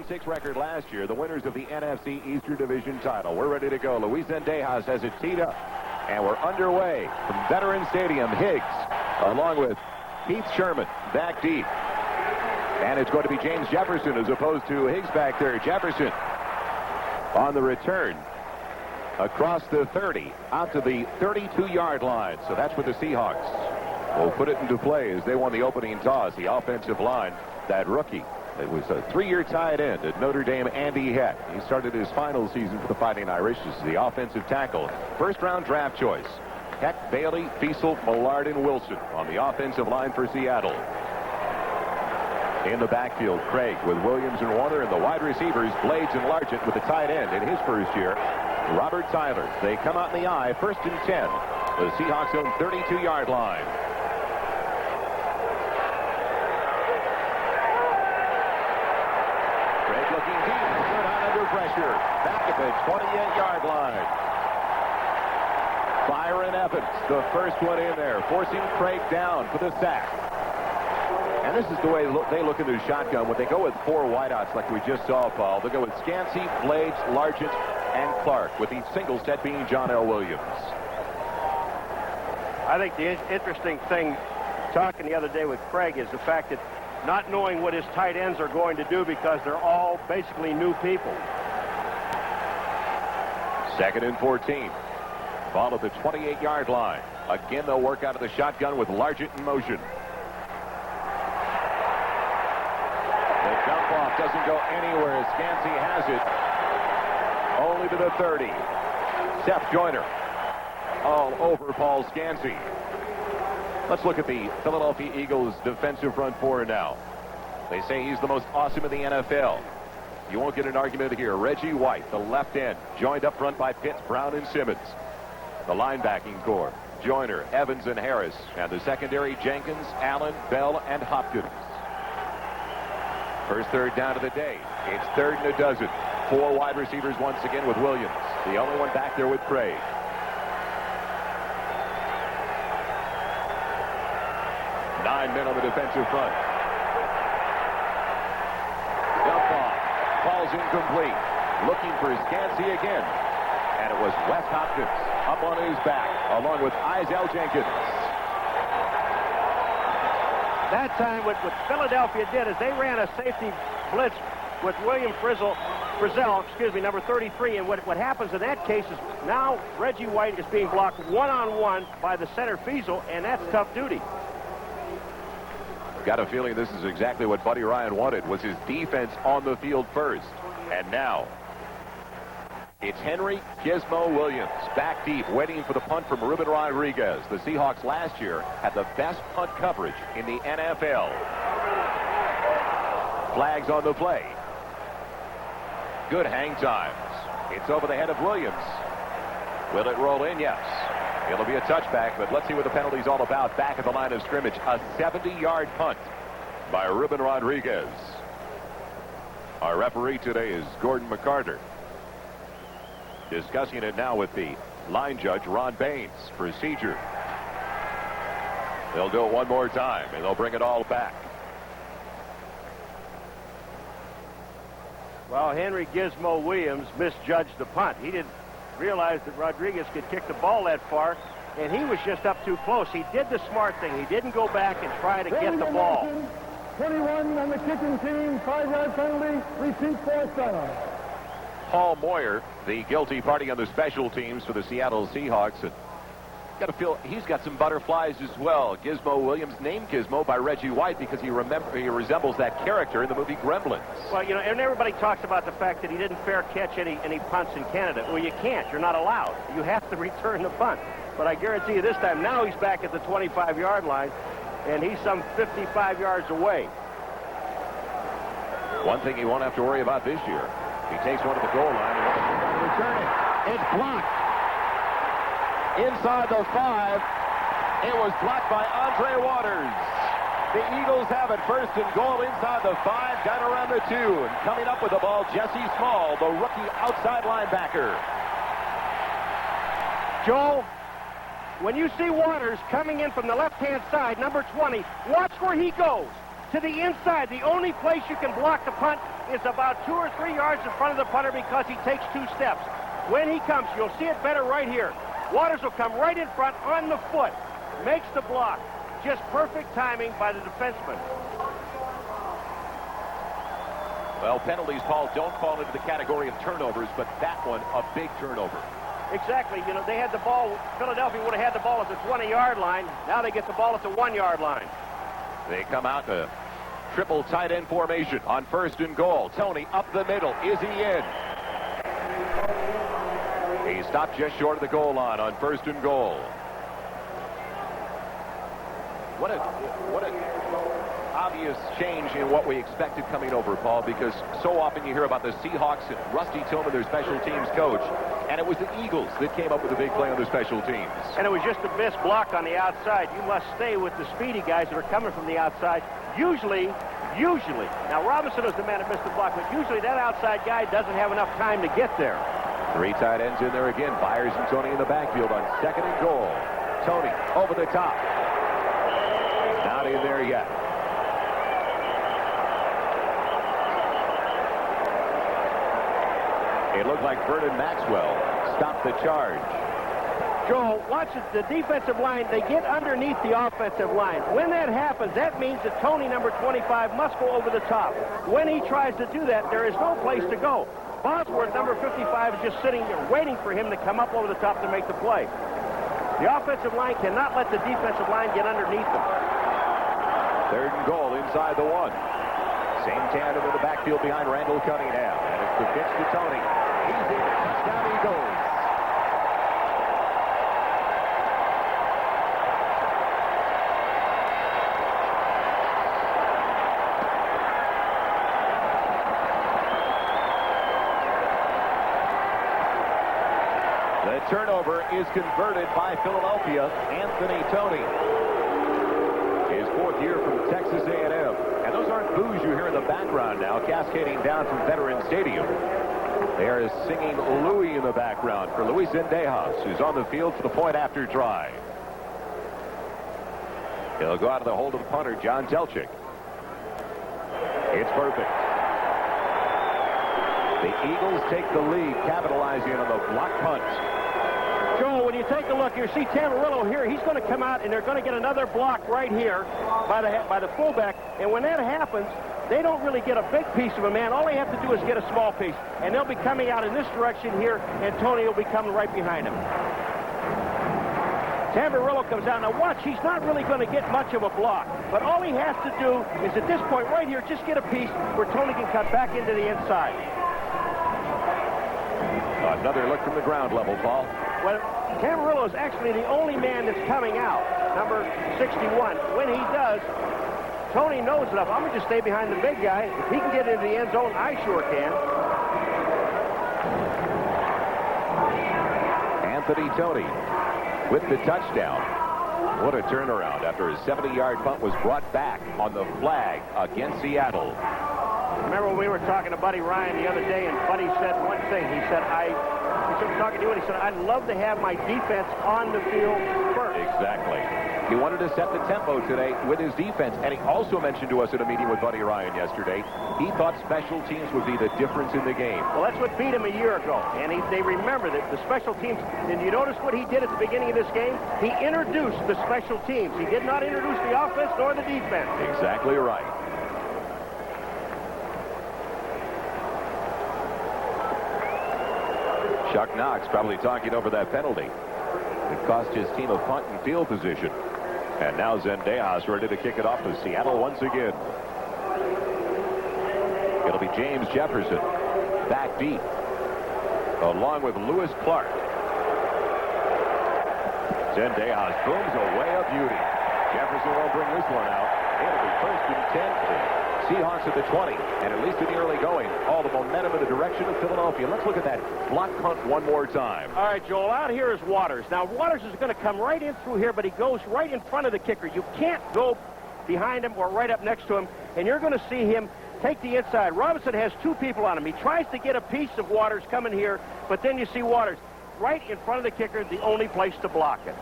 6 record last year, the winners of the NFC Eastern Division title. We're ready to go. Luis Zendejas has it teed up, and we're underway from Veterans Stadium. Higgs, along with Keith Sherman, back deep. And it's going to be James Jefferson as opposed to Higgs back there. Jefferson on the return across the 30 out to the 32-yard line. So that's what the Seahawks will put it into play as they won the opening toss. The offensive line, that rookie, it was a 3-year tight end at Notre Dame, Andy Heck. He started his final season for the Fighting Irish. This is the offensive tackle. First-round draft choice. Heck, Bailey, Fiesel, Millard, and Wilson on the offensive line for Seattle. In the backfield, Craig with Williams and Warner, and the wide receivers, Blades and Largent with the tight end in his first year, Robert Tyler. They come out in the eye, 1st and 10. The Seahawks own 32-yard line. Craig looking deep, good on under pressure. Back at the 28-yard line. Byron Evans, the first one in there, forcing Craig down for the sack. And this is the way they look into the shotgun. When they go with 4 wideouts like we just saw, Paul, they'll go with Scansey, Blades, Largent, and Clark, with the single set being John L. Williams. I think the interesting thing, talking the other day with Craig, is the fact that not knowing what his tight ends are going to do because they're all basically new people. 2nd and 14. Ball at the 28-yard line. Again, they'll work out of the shotgun with Largent in motion. Doesn't go anywhere. Scansey has it. Only to the 30. Seth Joyner all over Paul Scansey. Let's look at the Philadelphia Eagles defensive front 4 now. They say he's the most awesome in the NFL. You won't get an argument here. Reggie White, the left end, joined up front by Pitts, Brown, and Simmons. The linebacking core, Joyner, Evans, and Harris. And the secondary, Jenkins, Allen, Bell, and Hopkins. First third down of the day. It's 3rd and a dozen. 4 wide receivers once again with Williams. The only one back there with Craig. 9 men on the defensive front. Dump off. Ball's incomplete. Looking for Scansey again. And it was Wes Hopkins up on his back along with Isaiah Jenkins. That time, what Philadelphia did is they ran a safety blitz with William Frizzell, number 33. And what happens in that case is now Reggie White is being blocked one-on-one by the center Fiesel, and that's tough duty. Got a feeling this is exactly what Buddy Ryan wanted, was his defense on the field first. And now it's Henry Gizmo Williams back deep, waiting for the punt from Ruben Rodriguez. The Seahawks last year had the best punt coverage in the NFL. Flags on the play. Good hang times. It's over the head of Williams. Will it roll in? Yes. It'll be a touchback, but let's see what the penalty's all about. Back at the line of scrimmage, a 70-yard punt by Ruben Rodriguez. Our referee today is Gordon McCarter. Discussing it now with the line judge, Ron Baines. Procedure. They'll do it one more time, and they'll bring it all back. Well, Henry Gizmo Williams misjudged the punt. He didn't realize that Rodriguez could kick the ball that far, and he was just up too close. He did the smart thing. He didn't go back and try to get the ball. 21 on the kicking team, 5-yard penalty, repeat 4th down. Paul Moyer, the guilty party on the special teams for the Seattle Seahawks. And got to feel he's got some butterflies as well. Gizmo Williams, named Gizmo by Reggie White because he resembles that character in the movie Gremlins. Well, you know, and everybody talks about the fact that he didn't fair catch any punts in Canada. Well, you can't. You're not allowed. You have to return the punt. But I guarantee you this time, now he's back at the 25-yard line, and he's some 55 yards away. One thing he won't have to worry about this year. He takes one to the goal line and return it. It's blocked. Inside the 5. It was blocked by Andre Waters. The Eagles have it, 1st and goal inside the 5, down around the 2. And coming up with the ball, Jesse Small, the rookie outside linebacker. Joel, when you see Waters coming in from the left-hand side, number 20, watch where he goes. To the inside, the only place you can block the punt is about 2 or 3 yards in front of the punter because he takes 2 steps. When he comes, you'll see it better right here. Waters will come right in front on the foot, makes the block. Just perfect timing by the defenseman. Well, penalties, Paul, don't fall into the category of turnovers, but that one, a big turnover. Exactly. You know, they had the ball. Philadelphia would have had the ball at the 20-yard line. Now they get the ball at the 1-yard line. They come out to triple tight end formation on 1st and goal. Tony up the middle. Is he in? He stopped just short of the goal line on 1st and goal. What a obvious change in what we expected coming over, Paul, because so often you hear about the Seahawks and Rusty Tillman, their special teams coach, and it was the Eagles that came up with a big play on their special teams. And it was just a missed block on the outside. You must stay with the speedy guys that are coming from the outside. Usually, now Robinson was the man that missed the block, but usually that outside guy doesn't have enough time to get there. 3 tight ends in there again. Byers and Tony in the backfield on 2nd and goal. Tony over the top. Not in there yet. It looked like Vernon Maxwell stopped the charge. Joel, watch it. The defensive line, they get underneath the offensive line. When that happens, that means that Tony, number 25, must go over the top. When he tries to do that, there is no place to go. Bosworth, number 55, is just sitting there waiting for him to come up over the top to make the play. The offensive line cannot let the defensive line get underneath them. 3rd and goal inside the 1. Same tandem in the backfield behind Randall Cunningham. And it's the pitch to Tony. He's in. Touchdown Eagles. The turnover is converted by Philadelphia. Anthony Tony. His 4th year from Texas A&M. And those aren't boos you hear in the background now, cascading down from Veterans Stadium. There is singing Louis in the background for Luis Zendejas, who's on the field for the point after try. He'll go out of the hold of the punter, John Telchik. It's perfect. The Eagles take the lead, capitalizing on the block punt. Joel, when you take a look, you see Tamarillo here. He's going to come out, and they're going to get another block right here by the fullback. And when that happens, they don't really get a big piece of a man. All they have to do is get a small piece. And they'll be coming out in this direction here, and Tony will be coming right behind him. Tamarillo comes out. Now watch, he's not really going to get much of a block. But all he has to do is at this point right here, just get a piece where Tony can cut back into the inside. Another look from the ground level, Paul. Well, Tamarillo is actually the only man that's coming out, number 61. When he does, Tony knows enough. I'm going to just stay behind the big guy. If he can get into the end zone, I sure can. Anthony Tony with the touchdown. What a turnaround after his 70-yard punt was brought back on the flag against Seattle. Remember when we were talking to Buddy Ryan the other day, and Buddy said one thing. He said, talking to you, and he said, I'd love to have my defense on the field first. Exactly. He wanted to set the tempo today with his defense, and he also mentioned to us in a meeting with Buddy Ryan yesterday, he thought special teams would be the difference in the game. Well, that's what beat him a year ago, and they remember that the special teams, and you notice what he did at the beginning of this game? He introduced the special teams. He did not introduce the offense nor the defense. Exactly right. Chuck Knox probably talking over that penalty. It cost his team a punt and field position. And now Zendejas ready to kick it off to Seattle once again. It'll be James Jefferson back deep, along with Lewis Clark. Zendejas booms away a beauty. Jefferson will bring this one out. It'll be 1st and 10. Seahawks at the 20, and at least in the early going, all the momentum in the direction of Philadelphia. Let's look at that block punt one more time. All right, Joel, out here is Waters. Now, Waters is going to come right in through here, but he goes right in front of the kicker. You can't go behind him or right up next to him, and you're going to see him take the inside. Robinson has 2 people on him. He tries to get a piece of Waters coming here, but then you see Waters right in front of the kicker, the only place to block it.